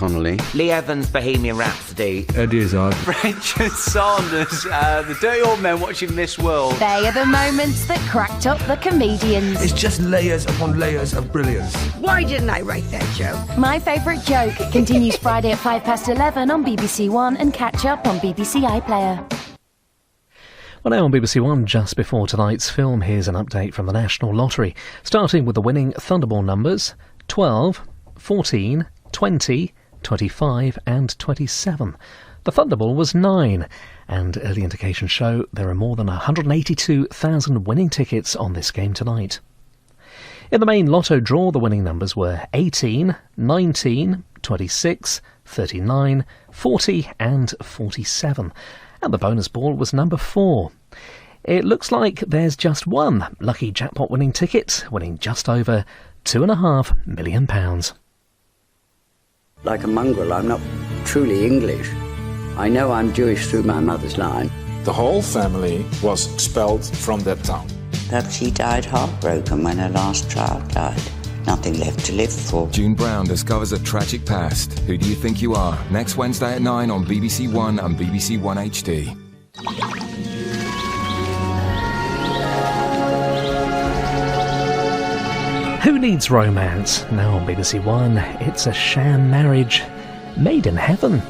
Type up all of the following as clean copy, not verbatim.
Connolly. Lee Evans' Bohemian Rhapsody. Eddie Izzard. French and Sanders, the dirty old men watching Miss World. They are the moments that cracked up the comedians. It's just layers upon layers of brilliance. Why didn't I write that joke? My Favourite Joke continues Friday at 11:05 on BBC One and catch up on BBC iPlayer. Well, now on BBC One, just before tonight's film, here's an update from the National Lottery, starting with the winning Thunderball numbers 12, 14, 20, 25 and 27. The Thunderball was 9, and early indications show there are more than 182,000 winning tickets on this game tonight. In the main Lotto draw, the winning numbers were 18, 19, 26, 39, 40 and 47. And the bonus ball was number 4. It looks like there's just one lucky jackpot winning ticket, winning just over £2.5 million. Like a mongrel, I'm not truly English. I know I'm Jewish through my mother's line. The whole family was expelled from that town. Perhaps she died heartbroken when her last child died. Nothing left to live for. June Brown discovers a tragic past. Who do you think you are? Next Wednesday at 9 on BBC One and BBC One HD. Who needs romance? Now on BBC One, it's a sham marriage made in heaven.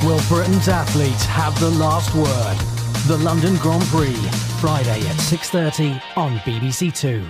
Will Britain's athletes have the last word? The London Grand Prix, Friday at 6:30 on BBC Two.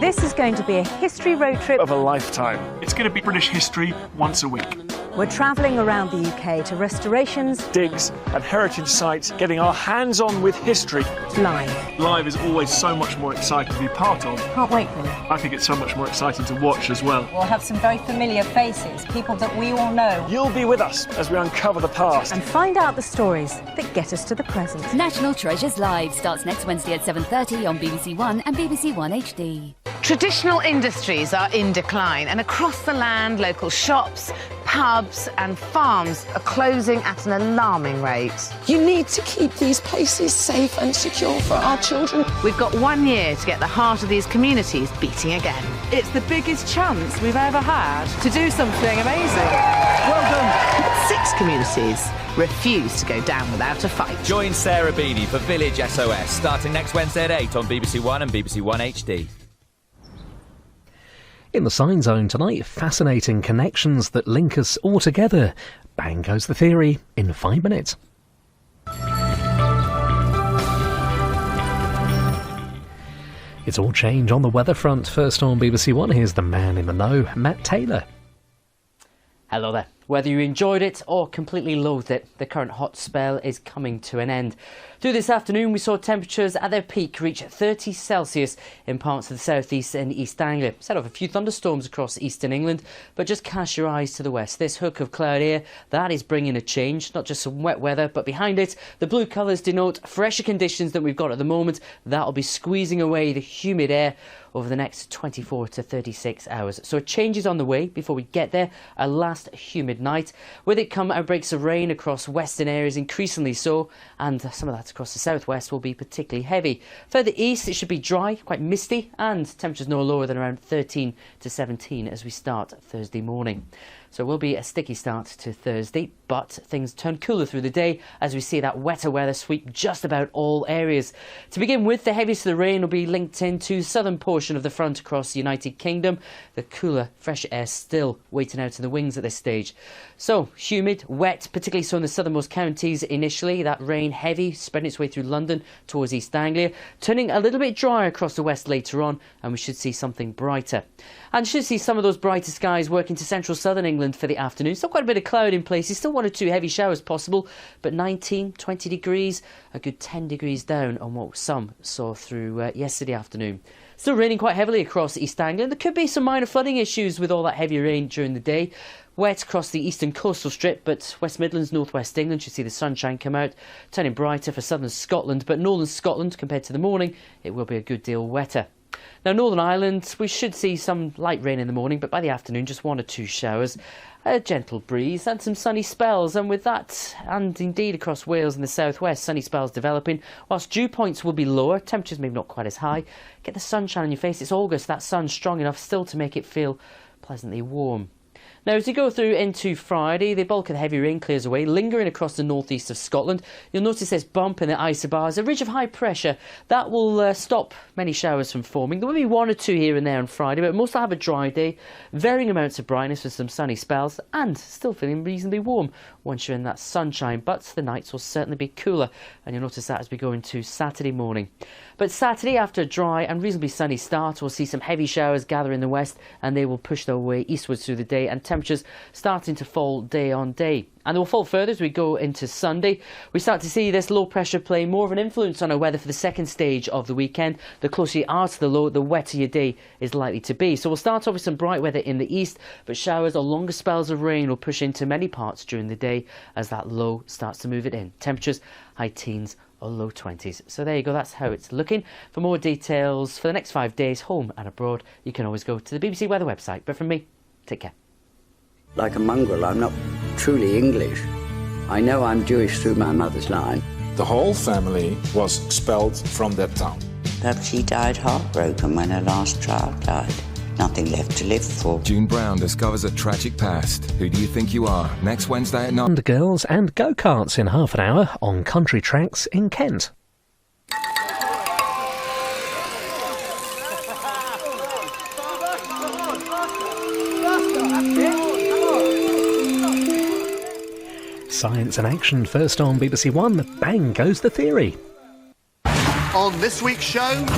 This is going to be a history road trip of a lifetime. It's going to be British history once a week. We're travelling around the UK to restorations, digs and heritage sites, getting our hands on with history. Live. Live is always so much more exciting to be part of. Can't wait really. I think it's so much more exciting to watch as well. We'll have some very familiar faces, people that we all know. You'll be with us as we uncover the past. And find out the stories that get us to the present. National Treasures Live starts next Wednesday at 7:30 on BBC One and BBC One HD. Traditional industries are in decline, and across the land, local shops, pubs and farms are closing at an alarming rate. You need to keep these places safe and secure for our children. We've got 1 year to get the heart of these communities beating again. It's the biggest chance we've ever had to do something amazing. Well done. But 6 communities refuse to go down without a fight. Join Sarah Beanie for Village SOS, starting next Wednesday at 8 on BBC One and BBC One HD. In the Sign Zone tonight, fascinating connections that link us all together. Bang goes the theory in 5 minutes. It's all change on the weather front. First on BBC One, here's the man in the know, Matt Taylor. Hello there. Whether you enjoyed it or completely loathed it, the current hot spell is coming to an end. Through this afternoon, we saw temperatures at their peak reach 30 Celsius in parts of the southeast and East Anglia. Set off a few thunderstorms across eastern England, but just cast your eyes to the west. This hook of cloud air, that is bringing a change, not just some wet weather, but behind it, the blue colours denote fresher conditions than we've got at the moment. That'll be squeezing away the humid air over the next 24 to 36 hours. So a change is on the way. Before we get there, a last humid night. With it come outbreaks of rain across western areas, increasingly so, and some of that across the southwest will be particularly heavy. Further east, it should be dry, quite misty, and temperatures no lower than around 13 to 17 as we start Thursday morning. So it will be a sticky start to Thursday, but things turn cooler through the day as we see that wetter weather sweep just about all areas. To begin with, the heaviest of the rain will be linked into the southern portion of the front across the United Kingdom. The cooler, fresh air still waiting out in the wings at this stage. So humid, wet, particularly so in the southernmost counties initially. That rain heavy, spreading its way through London towards East Anglia, turning a little bit drier across the west later on, and we should see something brighter. And should see some of those brighter skies working to central southern England for the afternoon. Still quite a bit of cloud in places, still 1 or 2 heavy showers possible, but 19, 20 degrees, a good 10 degrees down on what some saw through yesterday afternoon. Still raining quite heavily across East Anglia. There could be some minor flooding issues with all that heavy rain during the day. Wet across the eastern coastal strip, but West Midlands, North West England should see the sunshine come out, turning brighter for southern Scotland, but northern Scotland, compared to the morning, it will be a good deal wetter. Now, Northern Ireland, we should see some light rain in the morning, but by the afternoon, just 1 or 2 showers. a gentle breeze and some sunny spells, and with that, and indeed across Wales and the southwest, sunny spells developing, whilst dew points will be lower, temperatures maybe not quite as high. Get the sunshine on your face. It's August, that sun's strong enough still to make it feel pleasantly warm. Now, as we go through into Friday, the bulk of the heavy rain clears away, lingering across the northeast of Scotland. You'll notice this bump in the isobars, a ridge of high pressure. That will stop many showers from forming. There will be one or two here and there on Friday, but most will have a dry day, varying amounts of brightness with some sunny spells, and still feeling reasonably warm once you're in that sunshine. But the nights will certainly be cooler, and you'll notice that as we go into Saturday morning. But Saturday, after a dry and reasonably sunny start, we'll see some heavy showers gather in the west, and they will push their way eastwards through the day, and temperatures starting to fall day on day. And they will fall further as we go into Sunday. We start to see this low pressure play more of an influence on our weather for the second stage of the weekend. The closer you are to the low, the wetter your day is likely to be. So we'll start off with some bright weather in the east, but showers or longer spells of rain will push into many parts during the day as that low starts to move it in. Temperatures high teens or low 20s. So there you go, that's how it's looking. For more details for the next 5 days, home and abroad, you can always go to the BBC Weather website. But from me, take care. Like a mongrel, I'm not truly English. I know I'm Jewish through my mother's line. The whole family was expelled from that town. Perhaps she died heartbroken when her last child died. Nothing left to live for. June Brown discovers a tragic past. Who do you think you are? Next Wednesday at 9. And girls and go-karts in half an hour on country tracks in Kent. Science and action first on BBC One. Bang goes the theory. On this week's show...